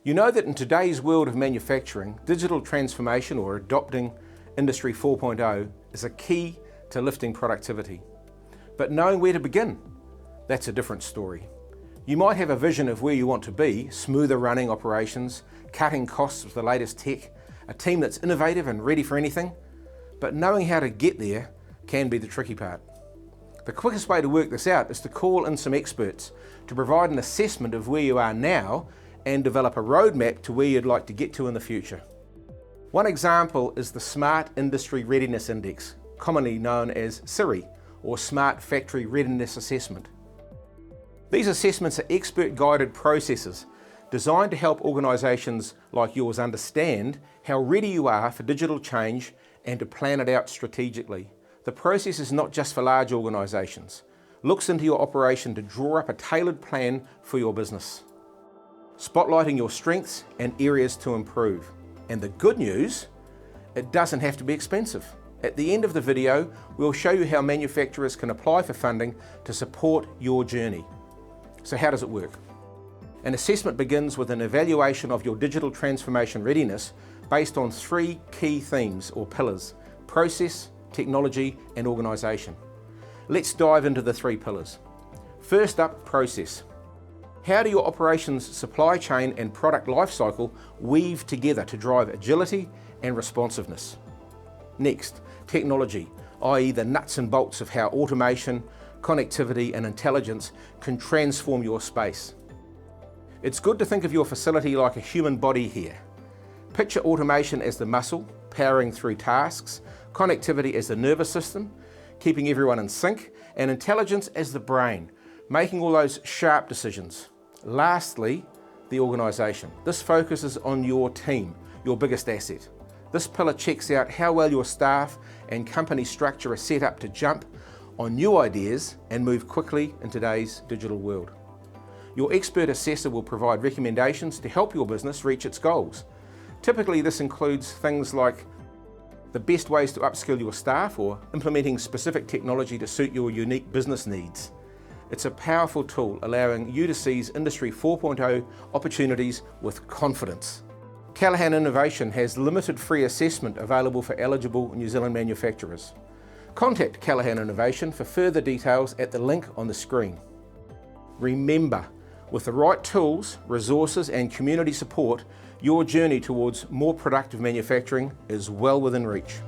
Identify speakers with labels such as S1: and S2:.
S1: You know that in today's world of manufacturing, digital transformation or adopting Industry 4.0 is a key to lifting productivity. But knowing where to begin, that's a different story. You might have a vision of where you want to be, smoother running operations, cutting costs with the latest tech, a team that's innovative and ready for anything, but knowing how to get there can be the tricky part. The quickest way to work this out is to call in some experts to provide an assessment of where you are now and develop a roadmap to where you'd like to get to in the future. One example is the Smart Industry Readiness Index, commonly known as SIRI, or Smart Factory Readiness Assessment. These assessments are expert-guided processes designed to help organisations like yours understand how ready you are for digital change and to plan it out strategically. The process is not just for large organisations. Looks into your operation to draw up a tailored plan for your business, spotlighting your strengths and areas to improve. And the good news, it doesn't have to be expensive. At the end of the video, we'll show you how manufacturers can apply for funding to support your journey. So how does it work? An assessment begins with an evaluation of your digital transformation readiness based on 3 key themes or pillars: process, technology and organisation. Let's dive into the 3 pillars. First up, process. How do your operations, supply chain and product lifecycle weave together to drive agility and responsiveness? Next, technology, i.e. the nuts and bolts of how automation, connectivity and intelligence can transform your space. It's good to think of your facility like a human body here. Picture automation as the muscle, powering through tasks, connectivity as the nervous system, keeping everyone in sync, and intelligence as the brain, making all those sharp decisions. Lastly, the organisation. This focuses on your team, your biggest asset. This pillar checks out how well your staff and company structure are set up to jump on new ideas and move quickly in today's digital world. Your expert assessor will provide recommendations to help your business reach its goals. Typically, this includes things like the best ways to upskill your staff or implementing specific technology to suit your unique business needs. It's a powerful tool allowing you to seize Industry 4.0 opportunities with confidence. Callaghan Innovation has limited free assessment available for eligible New Zealand manufacturers. Contact Callaghan Innovation for further details at the link on the screen. Remember, with the right tools, resources and community support, your journey towards more productive manufacturing is well within reach.